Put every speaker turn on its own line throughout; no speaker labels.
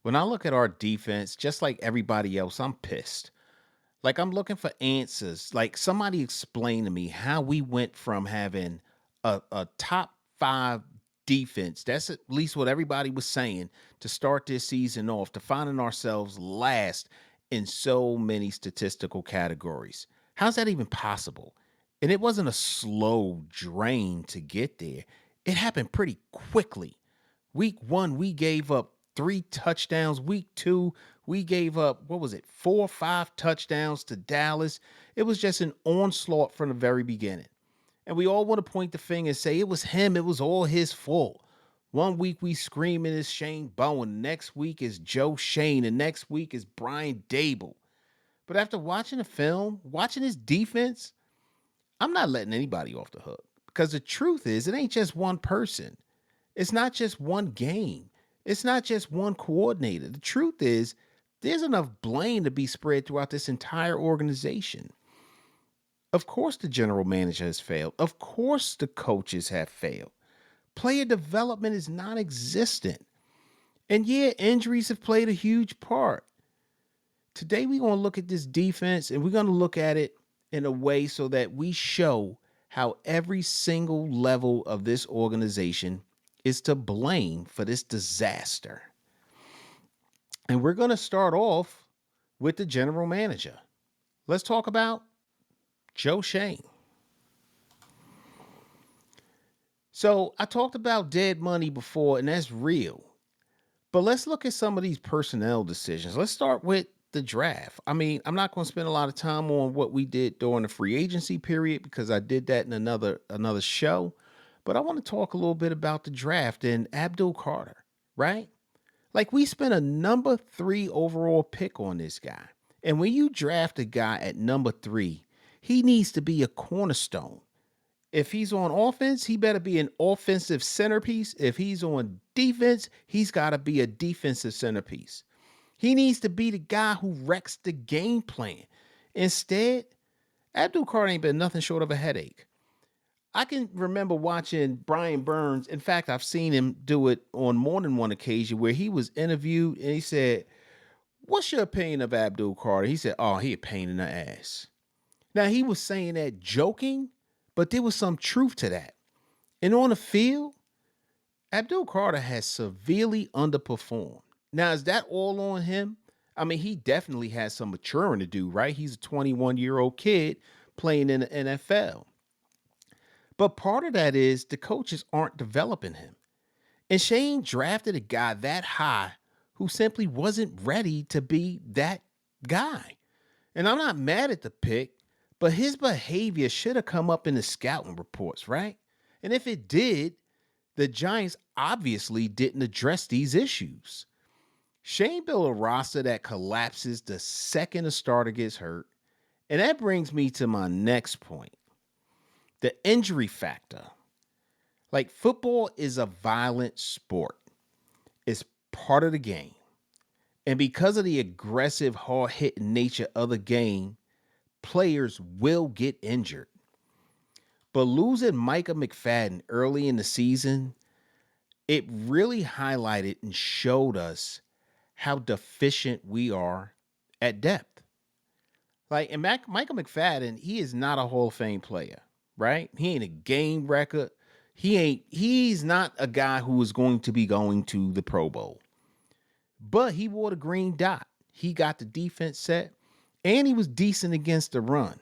When I look at our defense, just like everybody else, I'm pissed. Like I'm looking for answers. Like somebody explain to me how we went from having a top five defense. That's at least what everybody was saying to start this season off, to finding ourselves last in so many statistical categories. How's that even possible? And it wasn't a slow drain to get there. It happened pretty quickly. Week one, we gave up three touchdowns. Week two, we gave up, what was it, 4 or 5 touchdowns to Dallas. It was just an onslaught from the very beginning. And we all want to point the finger and say it was him, it was all his fault. One week we screaming is Shane Bowen. Next week is Joe Shane. And next week is Brian Dable. But after watching the film, watching his defense, I'm not letting anybody off the hook. Because the truth is, it ain't just one person. It's not just one game. It's not just one coordinator. The truth is, there's enough blame to be spread throughout this entire organization. Of course, the general manager has failed. Of course, the coaches have failed. Player development is non existent. And yeah, injuries have played a huge part. Today, we're going to look at this defense and we're going to look at it in a way so that we show how every single level of this organization is to blame for this disaster. And we're going to start off with the general manager. Let's talk about Joe Shane. So I talked about dead money before, and that's real. But let's look at some of these personnel decisions. Let's start with the draft. I mean, I'm not going to spend a lot of time on what we did during the free agency period because I did that in another show. But I want to talk a little bit about the draft and Abdul Carter, right? Like we spent a number 3 overall pick on this guy. And when you draft a guy at number 3, he needs to be a cornerstone. If he's on offense, he better be an offensive centerpiece. If he's on defense, he's got to be a defensive centerpiece. He needs to be the guy who wrecks the game plan. Instead, Abdul Carter ain't been nothing short of a headache. I can remember watching Brian Burns. In fact, I've seen him do it on more than one occasion where he was interviewed and he said, "What's your opinion of Abdul Carter?" He said, "Oh, he a pain in the ass." Now, he was saying that joking, but there was some truth to that. And on the field, Abdul Carter has severely underperformed. Now, is that all on him? I mean, he definitely has some maturing to do, right? He's a 21-year-old kid playing in the NFL. But part of that is the coaches aren't developing him. And Shane drafted a guy that high who simply wasn't ready to be that guy. And I'm not mad at the pick, but his behavior should have come up in the scouting reports, right? And if it did, the Giants obviously didn't address these issues. Shane built a roster that collapses the second a starter gets hurt. And that brings me to my next point, the injury factor. Like football is a violent sport. It's part of the game. And because of the aggressive, hard-hitting nature of the game, players will get injured. But losing Micah McFadden early in the season, it really highlighted and showed us how deficient we are at depth. Like, and Micah McFadden, he is not a Hall of Fame player, right? He ain't a game record. He's not a guy who is going to be going to the Pro Bowl. But he wore the green dot. He got the defense set, and he was decent against the run.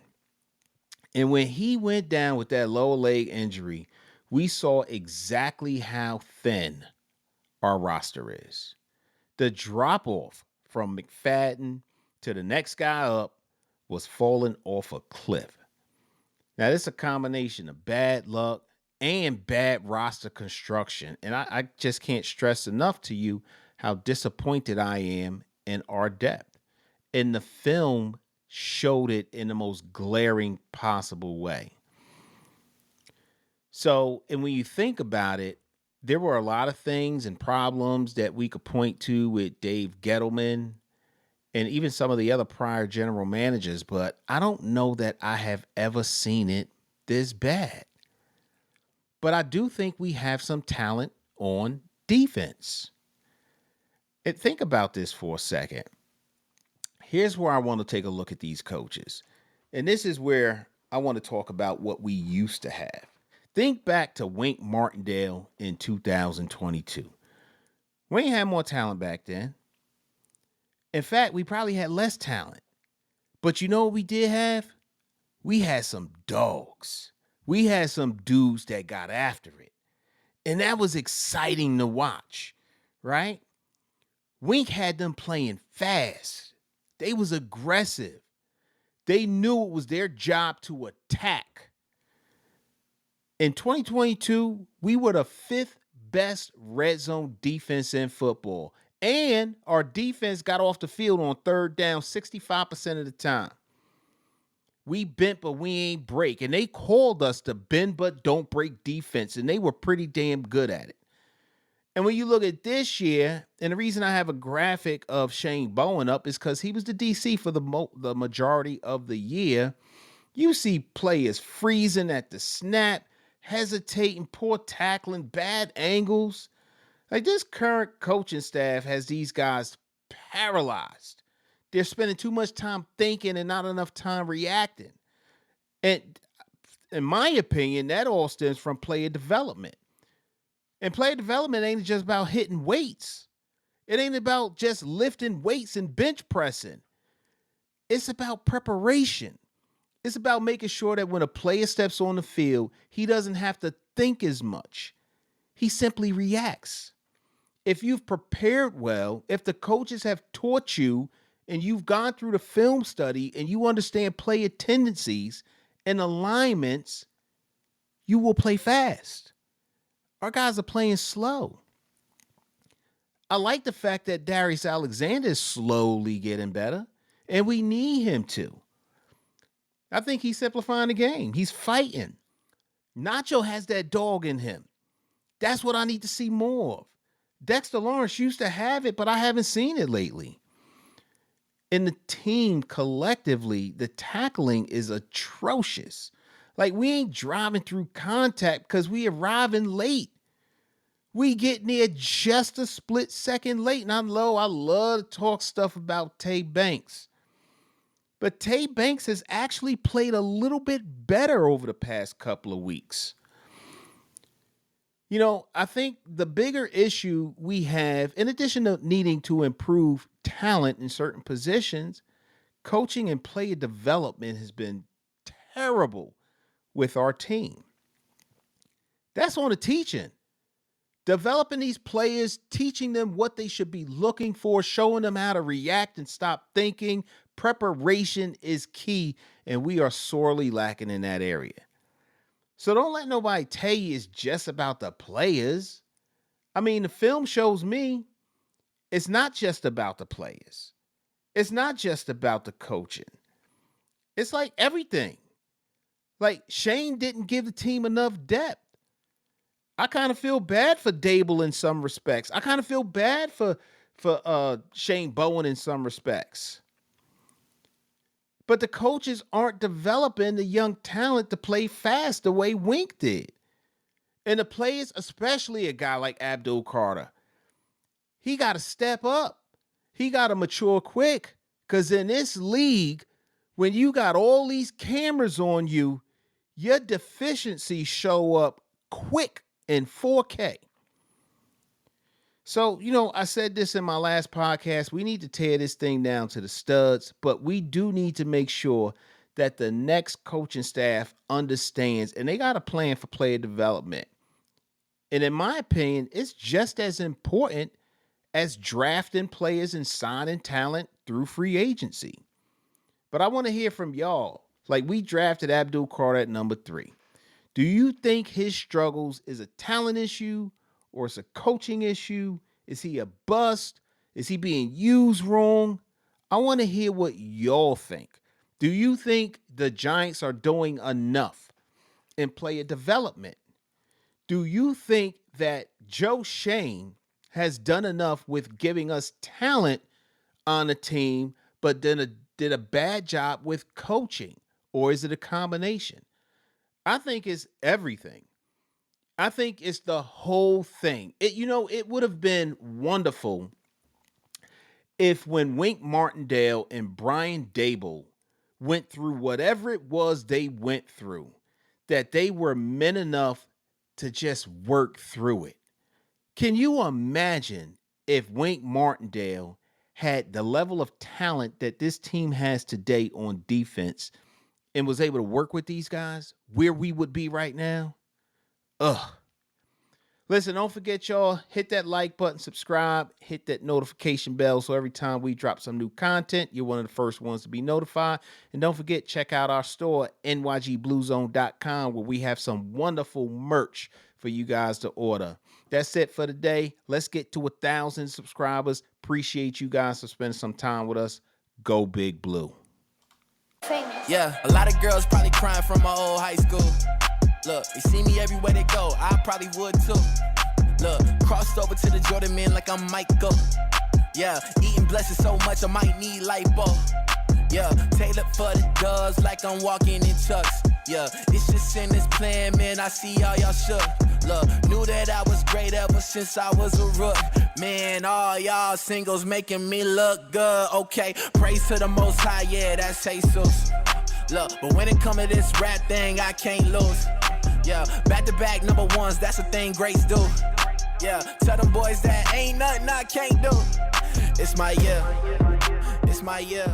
And when he went down with that lower leg injury, we saw exactly how thin our roster is. The drop off from McFadden to the next guy up was falling off a cliff. Now, this is a combination of bad luck and bad roster construction. And I just can't stress enough to you how disappointed I am in our depth. And the film showed it in the most glaring possible way. So, and when you think about it, there were a lot of things and problems that we could point to with Dave Gettleman and even some of the other prior general managers, but I don't know that I have ever seen it this bad. But I do think we have some talent on defense. And think about this for a second. Here's where I want to take a look at these coaches. And this is where I want to talk about what we used to have. Think back to Wink Martindale in 2022. We ain't had more talent back then. In fact, we probably had less talent. But you know what we did have? We had some dogs. We had some dudes that got after it. And that was exciting to watch, right? Wink had them playing fast. They was aggressive. They knew it was their job to attack. In 2022, we were the fifth best red zone defense in football. And our defense got off the field on third down 65% of the time. We bent, but we ain't break. And they called us the bend, but don't break defense. And they were pretty damn good at it. And when you look at this year, and the reason I have a graphic of Shane Bowen up is because he was the DC for the majority of the year. You see players freezing at the snap, hesitating, poor tackling, bad angles. Like this current coaching staff has these guys paralyzed. They're spending too much time thinking and not enough time reacting. And in my opinion, that all stems from player development. And player development ain't just about hitting weights. It ain't about just lifting weights and bench pressing. It's about preparation. It's about making sure that when a player steps on the field, he doesn't have to think as much. He simply reacts. If you've prepared well, if the coaches have taught you and you've gone through the film study and you understand player tendencies and alignments, you will play fast. Our guys are playing slow. I like the fact that Darius Alexander is slowly getting better, and we need him to. I think he's simplifying the game. He's fighting. Nacho has that dog in him. That's what I need to see more of. Dexter Lawrence used to have it, but I haven't seen it lately. And the team collectively, the tackling is atrocious. Like we ain't driving through contact because we arriving late. We getting there just a split second late. And I love to talk stuff about Tay Banks. But Tay Banks has actually played a little bit better over the past couple of weeks. You know, I think the bigger issue we have, in addition to needing to improve talent in certain positions, coaching and player development has been terrible with our team. That's on the teaching. Developing these players, teaching them what they should be looking for, showing them how to react and stop thinking. Preparation is key, and we are sorely lacking in that area. So don't let nobody tell you it's just about the players. I mean, the film shows me it's not just about the players. It's not just about the coaching. It's like everything. Like Shane didn't give the team enough depth. I kind of feel bad for Dable in some respects. I kind of feel bad for Shane Bowen in some respects. But the coaches aren't developing the young talent to play fast the way Wink did. And the players, especially a guy like Abdul Carter, he got to step up. He got to mature quick. Because in this league, when you got all these cameras on you, your deficiencies show up quick in 4K. So, you know, I said this in my last podcast. We need to tear this thing down to the studs, but we do need to make sure that the next coaching staff understands and they got a plan for player development. And in my opinion, it's just as important as drafting players and signing talent through free agency. But I want to hear from y'all. Like we drafted Abdul Carter at number 3. Do you think his struggles is a talent issue or it's a coaching issue? Is he a bust? Is he being used wrong? I want to hear what y'all think. Do you think the Giants are doing enough in player development? Do you think that Joe Shane has done enough with giving us talent on a team, but then did a bad job with coaching? Or is it a combination? I think it's everything. I think it's the whole thing. It would have been wonderful if when Wink Martindale and Brian Dable went through whatever it was they went through, that they were men enough to just work through it. Can you imagine if Wink Martindale had the level of talent that this team has today on defense and was able to work with these guys, where we would be right now? Ugh. Listen, don't forget, y'all, hit that like button, subscribe, hit that notification bell so every time we drop some new content, you're one of the first ones to be notified. And don't forget, check out our store, nygbluezone.com, where we have some wonderful merch for you guys to order. That's it for today. Let's get to 1,000 subscribers. Appreciate you guys for spending some time with us. Go Big Blue.
Yeah, a lot of girls probably crying from my old high school. Look, they see me everywhere they go, I probably would too. Look, crossed over to the Jordan men like I'm Michael. Yeah, eating blessings so much I might need lipo. Yeah, tailored for the doves like I'm walking in chucks. Yeah, it's just in this plan, man, I see all y'all shook. Look, knew that I was great ever since I was a rook. Man, all y'all singles making me look good. Okay, praise to the Most High, yeah, that's Jesus. Look, but when it come to this rap thing, I can't lose. Yeah, back-to-back number ones, that's a thing greats do. Yeah, tell them boys that ain't nothing I can't do. It's my year. It's my year.